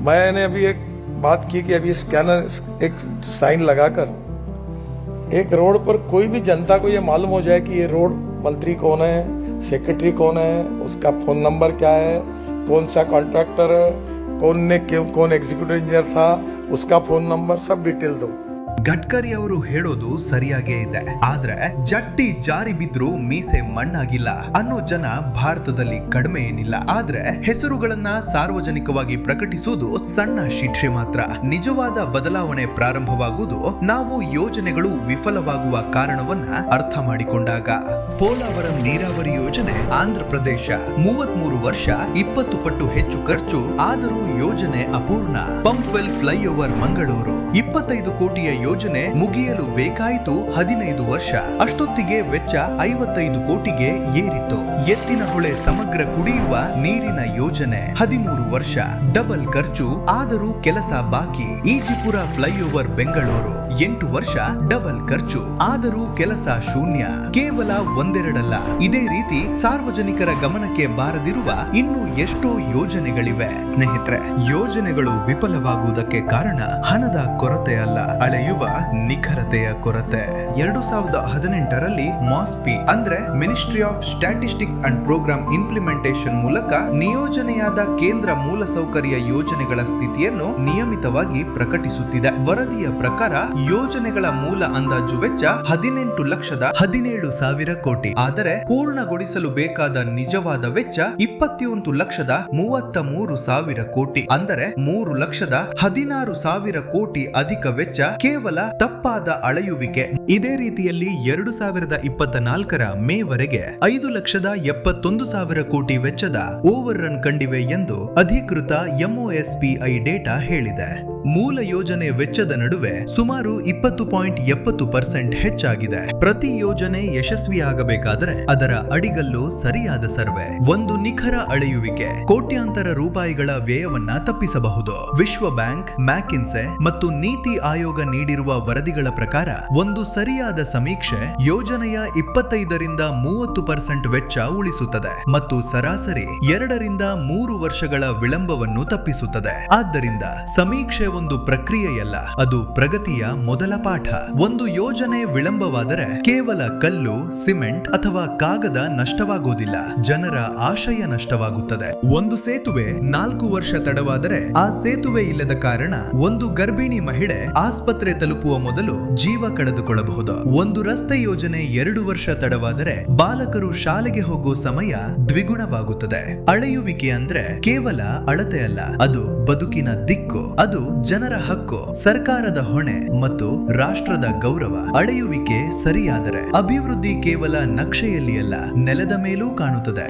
मैंने अभी एक बात की कि अभी स्कैनर एक साइन लगाकर एक रोड पर कोई भी जनता को ये मालूम हो जाए कि ये रोड मंत्री कौन है, सेक्रेटरी कौन है, उसका फोन नंबर क्या है, कौन सा कॉन्ट्रैक्टर है, कौन एग्जीक्यूटिव इंजीनियर था, उसका फोन नंबर, सब डिटेल दो। ಗಡ್ಕರಿ ಅವರು ಹೇಳೋದು ಸರಿಯಾಗೇ ಇದೆ, ಆದ್ರೆ ಜಟ್ಟಿ ಜಾರಿ ಬಿದ್ರು ಮೀಸೆ ಮಣ್ಣಾಗಿಲ್ಲ ಅನ್ನೋ ಜನ ಭಾರತದಲ್ಲಿ ಕಡಿಮೆ ಏನಿಲ್ಲ. ಆದ್ರೆ ಹೆಸರುಗಳನ್ನ ಸಾರ್ವಜನಿಕವಾಗಿ ಪ್ರಕಟಿಸುವುದು ಸಣ್ಣ ಶಿಕ್ಷೆ ಮಾತ್ರ. ನಿಜವಾದ ಬದಲಾವಣೆ ಪ್ರಾರಂಭವಾಗುವುದು ನಾವು ಯೋಜನೆಗಳು ವಿಫಲವಾಗುವ ಕಾರಣವನ್ನ ಅರ್ಥ ಮಾಡಿಕೊಂಡಾಗ. ಪೋಲಾವರಂ ನೀರಾವರಿ ಯೋಜನೆ ಆಂಧ್ರ ಪ್ರದೇಶ 33 ವರ್ಷ 20 ಪಟ್ಟು ಹೆಚ್ಚು ಖರ್ಚು, ಆದರೂ ಯೋಜನೆ ಅಪೂರ್ಣ. ಪಂಪ್ವೆಲ್ ಫ್ಲೈಓವರ್ ಮಂಗಳೂರು 25 ಕೋಟಿಯ ಯೋಜನೆ ಮುಗಿಯಲು ಬೇಕಾಯಿತು 15 ವರ್ಷ. ಅಷ್ಟೊತ್ತಿಗೆ ವೆಚ್ಚ 55 ಕೋಟಿಗೆ ಏರಿತು. ಎತ್ತಿನ ಹೊಳೆ ಸಮಗ್ರ ಕುಡಿಯುವ ನೀರಿನ ಯೋಜನೆ 13 ವರ್ಷ, ಡಬಲ್ ಖರ್ಚು, ಆದರೂ ಕೆಲಸ ಬಾಕಿ. ಈಜಿಪುರ ಫ್ಲೈಓವರ್ ಬೆಂಗಳೂರು 8 ವರ್ಷ, ಡಬಲ್ ಖರ್ಚು, ಆದರೂ ಕೆಲಸ ಶೂನ್ಯ. ಕೇವಲ ಒಂದೆರಡಲ್ಲ, ಇದೇ ರೀತಿ ಸಾರ್ವಜನಿಕರ ಗಮನಕ್ಕೆ ಬಾರದಿರುವ ಇನ್ನೂ ಎಷ್ಟೋ ಯೋಜನೆಗಳಿವೆ. ಸ್ನೇಹಿತರೆ, ಯೋಜನೆಗಳು ವಿಫಲವಾಗುವುದಕ್ಕೆ ಕಾರಣ ಹಣದ ಕೊರತೆ ಅಲ್ಲ, ಅಳೆಯುವ ನಿಖರತೆಯ ಕೊರತೆ. 2018ರಲ್ಲಿ ಮಾಸ್ಪಿ ಅಂದ್ರೆ ministry of statistics and programme implementation ಮೂಲಕ ನಿಯೋಜನೆಯಾದ ಕೇಂದ್ರ ಮೂಲಸೌಕರ್ಯ ಯೋಜನೆಗಳ ಸ್ಥಿತಿಯನ್ನು ನಿಯಮಿತವಾಗಿ ಪ್ರಕಟಿಸುತ್ತಿದೆ. ವರದಿಯ ಪ್ರಕಾರ ಯೋಜನೆಗಳ ಮೂಲ ಅಂದಾಜು ವೆಚ್ಚ 18,17,000 ಕೋಟಿ, ಆದರೆ ಪೂರ್ಣಗೊಳಿಸಲು ಬೇಕಾದ ನಿಜವಾದ ವೆಚ್ಚ 21,33,000 ಕೋಟಿ, ಅಂದರೆ 3,16,000 ಕೋಟಿ ಅಧಿಕ ವೆಚ್ಚ ಕೇವಲ ತಪ್ಪಾದ ಅಳೆಯುವಿಕೆ. ಇದೇ ರೀತಿಯಲ್ಲಿ 2024ರ ಮೇವರೆಗೆ 5,71,000 ಕೋಟಿ ವೆಚ್ಚದ ಓವರ್ ರನ್ ಕಂಡಿವೆ ಎಂದು ಅಧಿಕೃತ MOSPI ಡೇಟಾ ಹೇಳಿದೆ. ಮೂಲ ಯೋಜನೆ ವೆಚ್ಚದ ನಡುವೆ ಸುಮಾರು 20.70% ಹೆಚ್ಚಾಗಿದೆ. ಪ್ರತಿ ಯೋಜನೆ ಯಶಸ್ವಿಯಾಗಬೇಕಾದರೆ ಅದರ ಅಡಿಗಲ್ಲು ಸರಿಯಾದ ಸರ್ವೆ, ಒಂದು ನಿಖರ ಅಳೆಯುವಿಕೆ ಕೋಟ್ಯಾಂತರ ರೂಪಾಯಿಗಳ ವ್ಯಯವನ್ನ ತಪ್ಪಿಸಬಹುದು. ವಿಶ್ವ ಬ್ಯಾಂಕ್, ಮ್ಯಾಕಿನ್ಸೆ ಮತ್ತು ನೀತಿ ಆಯೋಗ ನೀಡಿರುವ ವರದಿಗಳ ಪ್ರಕಾರ ಒಂದು ಸರಿಯಾದ ಸಮೀಕ್ಷೆ ಯೋಜನೆಯ 25ರಿಂದ 30% ವೆಚ್ಚ ಉಳಿಸುತ್ತದೆ ಮತ್ತು ಸರಾಸರಿ 2ರಿಂದ 3 ವರ್ಷಗಳ ವಿಳಂಬವನ್ನು ತಪ್ಪಿಸುತ್ತದೆ. ಆದ್ದರಿಂದ ಸಮೀಕ್ಷೆ ಒಂದು ಪ್ರಕ್ರಿಯೆಯಲ್ಲ, ಅದು ಪ್ರಗತಿಯ ಮೊದಲ ಪಾಠ. ಒಂದು ಯೋಜನೆ ವಿಳಂಬವಾದರೆ ಕೇವಲ ಕಲ್ಲು, ಸಿಮೆಂಟ್ ಅಥವಾ ಕಾಗದ ನಷ್ಟವಾಗೋದಿಲ್ಲ, ಜನರ ಆಶಯ ನಷ್ಟವಾಗುತ್ತದೆ. ಒಂದು ಸೇತುವೆ 4 ವರ್ಷ ತಡವಾದರೆ ಆ ಸೇತುವೆ ಇಲ್ಲದ ಕಾರಣ ಒಂದು ಗರ್ಭಿಣಿ ಮಹಿಳೆ ಆಸ್ಪತ್ರೆ ತಲುಪುವ ಮೊದಲು ಜೀವ ಕಳೆದುಕೊಳ್ಳಬಹುದು. ಒಂದು ರಸ್ತೆ ಯೋಜನೆ 2 ವರ್ಷ ತಡವಾದರೆ ಬಾಲಕರು ಶಾಲೆಗೆ ಹೋಗೋ ಸಮಯ ದ್ವಿಗುಣವಾಗುತ್ತದೆ. ಅಳೆಯುವಿಕೆ ಅಂದ್ರೆ ಕೇವಲ ಅಳತೆ ಅಲ್ಲ, ಅದು ಬದುಕಿನ ದಿಕ್ಕು, ಅದು ಜನರ ಹಕ್ಕು, ಸರ್ಕಾರದ ಹೊಣೆ ಮತ್ತು ರಾಷ್ಟ್ರದ ಗೌರವ. ಅಳೆಯುವಿಕೆ ಸರಿಯಾದರೆ ಅಭಿವೃದ್ಧಿ ಕೇವಲ ನಕ್ಷೆಯಲ್ಲಿ ಅಲ್ಲ, ನೆಲದ ಮೇಲೂ ಕಾಣುತ್ತದೆ.